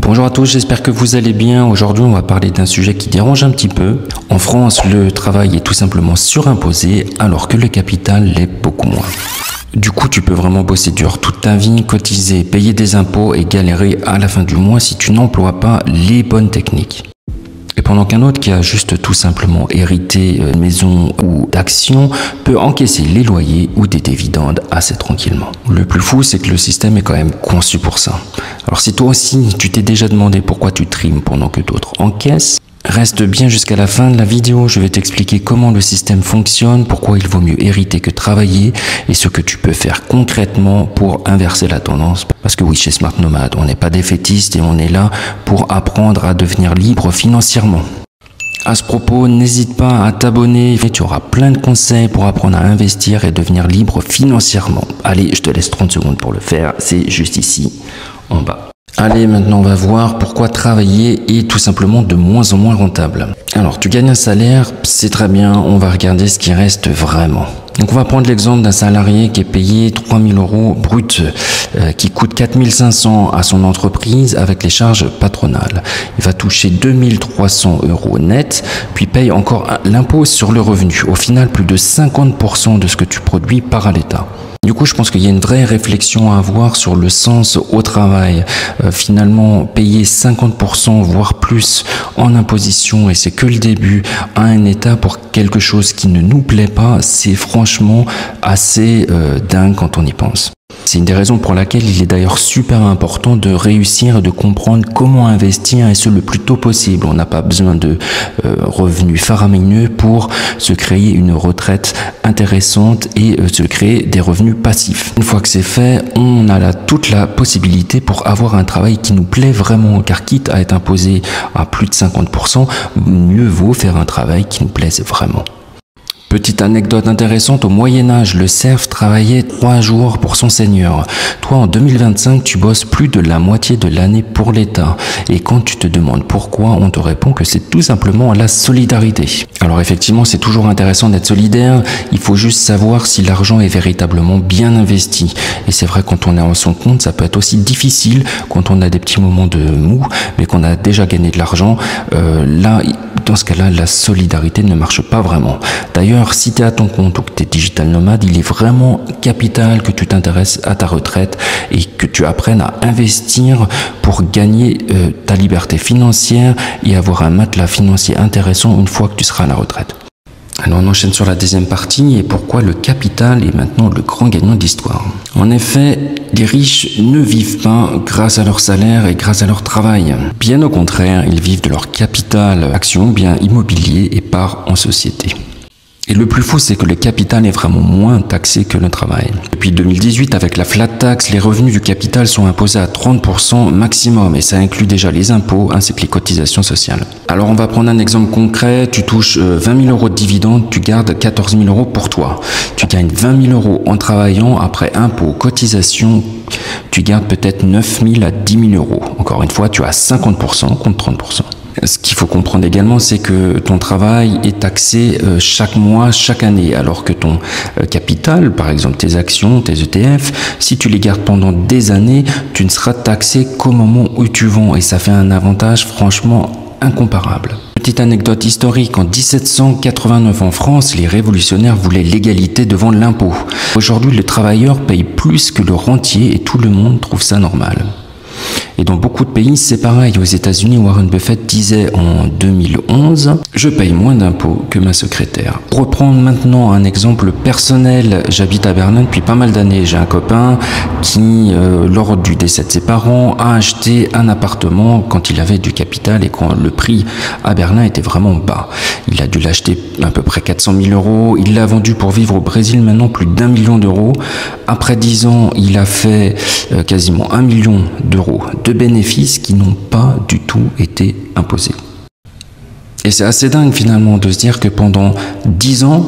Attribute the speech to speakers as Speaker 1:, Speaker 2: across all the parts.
Speaker 1: Bonjour à tous, j'espère que vous allez bien. Aujourd'hui, on va parler d'un sujet qui dérange un petit peu. En France, le travail est tout simplement surimposé, alors que le capital l'est beaucoup moins. Du coup, tu peux vraiment bosser dur toute ta vie, cotiser, payer des impôts et galérer à la fin du mois si tu n'emploies pas les bonnes techniques. Et pendant qu'un autre qui a juste tout simplement hérité une maison ou d'actions peut encaisser les loyers ou des dividendes assez tranquillement. Le plus fou, c'est que le système est quand même conçu pour ça. Alors si toi aussi, tu t'es déjà demandé pourquoi tu trimes pendant que d'autres encaissent, reste bien jusqu'à la fin de la vidéo, je vais t'expliquer comment le système fonctionne, pourquoi il vaut mieux hériter que travailler et ce que tu peux faire concrètement pour inverser la tendance. Parce que oui, chez Smart Nomad, on n'est pas défaitiste et on est là pour apprendre à devenir libre financièrement. À ce propos, n'hésite pas à t'abonner, tu auras plein de conseils pour apprendre à investir et devenir libre financièrement. Allez, je te laisse 30 secondes pour le faire, c'est juste ici, en bas. Allez, maintenant on va voir pourquoi travailler est tout simplement de moins en moins rentable. Alors, tu gagnes un salaire, c'est très bien, on va regarder ce qui reste vraiment. Donc on va prendre l'exemple d'un salarié qui est payé 3 000 € brut, qui coûte 4 500 à son entreprise avec les charges patronales. Il va toucher 2 300 € net, puis paye encore l'impôt sur le revenu. Au final, plus de 50% de ce que tu produis part à l'État. Du coup, je pense qu'il y a une vraie réflexion à avoir sur le sens au travail. Finalement, payer 50% voire plus en imposition, et c'est que le début, à un État pour quelque chose qui ne nous plaît pas, c'est franchement assez dingue quand on y pense. C'est une des raisons pour laquelle il est d'ailleurs super important de réussir et de comprendre comment investir, et ce le plus tôt possible. On n'a pas besoin de revenus faramineux pour se créer une retraite intéressante et se créer des revenus passifs. Une fois que c'est fait, on a toute la possibilité pour avoir un travail qui nous plaît vraiment, car quitte à être imposé à plus de 50%, mieux vaut faire un travail qui nous plaise vraiment. Petite anecdote intéressante, au Moyen-Âge, le serf travaillait 3 jours pour son seigneur. Toi, en 2025, tu bosses plus de la moitié de l'année pour l'État. Et quand tu te demandes pourquoi, on te répond que c'est tout simplement la solidarité. Alors effectivement, c'est toujours intéressant d'être solidaire. Il faut juste savoir si l'argent est véritablement bien investi. Et c'est vrai, quand on est en son compte, ça peut être aussi difficile quand on a des petits moments de mou, mais qu'on a déjà gagné de l'argent. Là, dans ce cas-là, la solidarité ne marche pas vraiment. D'ailleurs, si tu es à ton compte ou que tu es digital nomade, il est vraiment capital que tu t'intéresses à ta retraite et que tu apprennes à investir pour gagner ta liberté financière et avoir un matelas financier intéressant une fois que tu seras à la retraite. Alors on enchaîne sur la deuxième partie et pourquoi le capital est maintenant le grand gagnant de l'histoire. En effet, les riches ne vivent pas grâce à leur salaire et grâce à leur travail. Bien au contraire, ils vivent de leur capital, actions, biens immobiliers et parts en société. Et le plus fou, c'est que le capital est vraiment moins taxé que le travail. Depuis 2018, avec la flat tax, les revenus du capital sont imposés à 30% maximum, et ça inclut déjà les impôts ainsi que les cotisations sociales. Alors on va prendre un exemple concret, tu touches 20 000 € de dividendes, tu gardes 14 000 € pour toi. Tu gagnes 20 000 € en travaillant, après impôts, cotisations, tu gardes peut-être 9 000 à 10 000 €. Encore une fois, tu as 50% contre 30%. Ce qu'il faut comprendre également, c'est que ton travail est taxé chaque mois, chaque année, alors que ton capital, par exemple tes actions, tes ETF, si tu les gardes pendant des années, tu ne seras taxé qu'au moment où tu vends, et ça fait un avantage franchement incomparable. Petite anecdote historique, en 1789 en France, les révolutionnaires voulaient l'égalité devant l'impôt. Aujourd'hui, le travailleur paye plus que le rentier et tout le monde trouve ça normal. Et dans beaucoup de pays, c'est pareil. Aux États-Unis, Warren Buffett disait en 2011 « Je paye moins d'impôts que ma secrétaire ». Pour reprendre maintenant un exemple personnel, j'habite à Berlin depuis pas mal d'années. J'ai un copain qui, lors du décès de ses parents, a acheté un appartement quand il avait du capital et quand le prix à Berlin était vraiment bas. Il a dû l'acheter à peu près 400 000 €. Il l'a vendu pour vivre au Brésil, maintenant plus d'1 million d'euros. Après 10 ans, il a fait quasiment 1 million d'euros de bénéfices qui n'ont pas du tout été imposés. Et c'est assez dingue finalement de se dire que pendant 10 ans,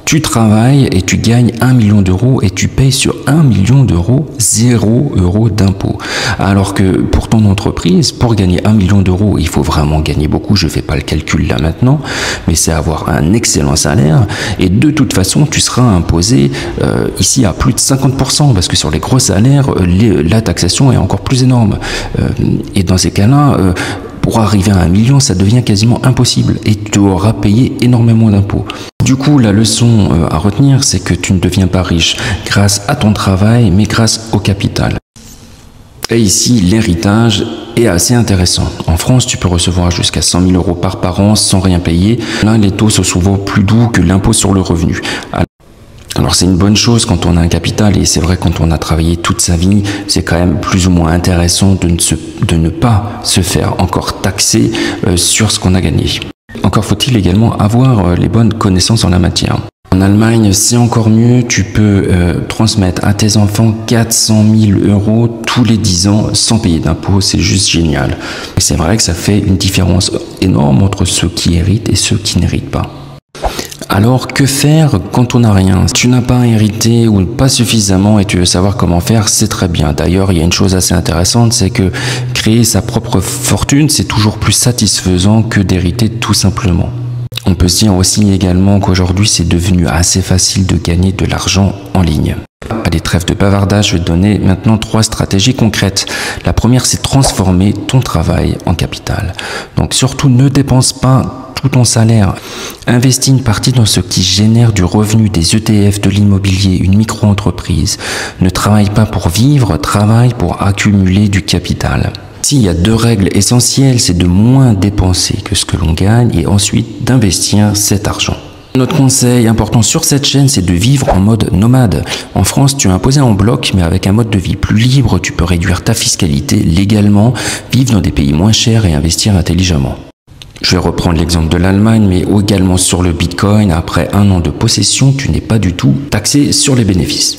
Speaker 1: Tu travailles et tu gagnes 1 million d'euros et tu payes sur 1 million d'euros 0 € d'impôt. Alors que pour ton entreprise, pour gagner 1 million d'euros, il faut vraiment gagner beaucoup. Je ne fais pas le calcul là maintenant, mais c'est avoir un excellent salaire. Et de toute façon, tu seras imposé ici à plus de 50%, parce que sur les gros salaires, la taxation est encore plus énorme. Et dans ces cas-là, pour arriver à 1 million, ça devient quasiment impossible et tu auras payé énormément d'impôts. Du coup, la leçon à retenir, c'est que tu ne deviens pas riche grâce à ton travail, mais grâce au capital. Et ici, l'héritage est assez intéressant. En France, tu peux recevoir jusqu'à 100 000 € par parent sans rien payer. Là, les taux sont souvent plus doux que l'impôt sur le revenu. Alors c'est une bonne chose quand on a un capital, et c'est vrai quand on a travaillé toute sa vie, c'est quand même plus ou moins intéressant de ne pas se faire encore taxer sur ce qu'on a gagné. Encore faut-il également avoir les bonnes connaissances en la matière. En Allemagne, c'est encore mieux, tu peux transmettre à tes enfants 400 000 € tous les 10 ans sans payer d'impôts, c'est juste génial. Et c'est vrai que ça fait une différence énorme entre ceux qui héritent et ceux qui n'héritent pas. Alors, que faire quand on n'a rien? Si tu n'as pas hérité ou pas suffisamment et tu veux savoir comment faire, c'est très bien. D'ailleurs, il y a une chose assez intéressante, c'est que créer sa propre fortune, c'est toujours plus satisfaisant que d'hériter tout simplement. On peut se dire aussi également qu'aujourd'hui, c'est devenu assez facile de gagner de l'argent en ligne. Allez, trêve de bavardage, je vais te donner maintenant 3 stratégies concrètes. La première, c'est transformer ton travail en capital. Donc surtout, ne dépense pas tout ton salaire. Investis une partie dans ce qui génère du revenu, des ETF, de l'immobilier, une micro-entreprise. Ne travaille pas pour vivre, travaille pour accumuler du capital. Ici, il y a 2 règles essentielles, c'est de moins dépenser que ce que l'on gagne et ensuite d'investir cet argent. Notre conseil important sur cette chaîne, c'est de vivre en mode nomade. En France, tu es imposé en bloc, mais avec un mode de vie plus libre, tu peux réduire ta fiscalité légalement, vivre dans des pays moins chers et investir intelligemment. Je vais reprendre l'exemple de l'Allemagne, mais également sur le Bitcoin. Après 1 an de possession, tu n'es pas du tout taxé sur les bénéfices.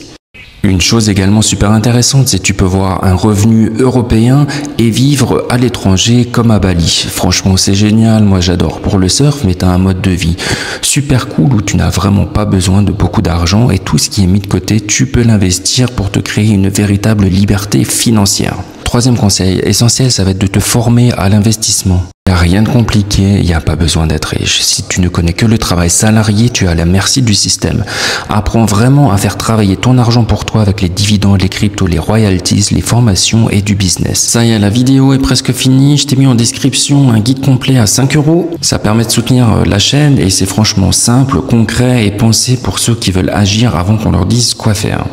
Speaker 1: Une chose également super intéressante, c'est que tu peux voir un revenu européen et vivre à l'étranger comme à Bali. Franchement, c'est génial. Moi, j'adore pour le surf, mais tu as un mode de vie super cool où tu n'as vraiment pas besoin de beaucoup d'argent et tout ce qui est mis de côté, tu peux l'investir pour te créer une véritable liberté financière. 3e conseil essentiel, ça va être de te former à l'investissement. Il n'y a rien de compliqué, il n'y a pas besoin d'être riche. Si tu ne connais que le travail salarié, tu es à la merci du système. Apprends vraiment à faire travailler ton argent pour toi avec les dividendes, les cryptos, les royalties, les formations et du business. Ça y est, la vidéo est presque finie. Je t'ai mis en description un guide complet à 5 €. Ça permet de soutenir la chaîne et c'est franchement simple, concret et pensé pour ceux qui veulent agir avant qu'on leur dise quoi faire.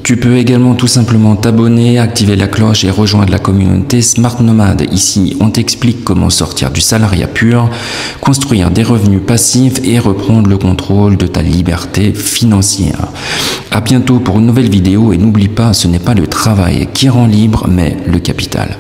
Speaker 1: Tu peux également tout simplement t'abonner, activer la cloche et rejoindre la communauté Smart Nomade. Ici, on t'explique comment sortir du salariat pur, construire des revenus passifs et reprendre le contrôle de ta liberté financière. À bientôt pour une nouvelle vidéo et n'oublie pas, ce n'est pas le travail qui rend libre, mais le capital.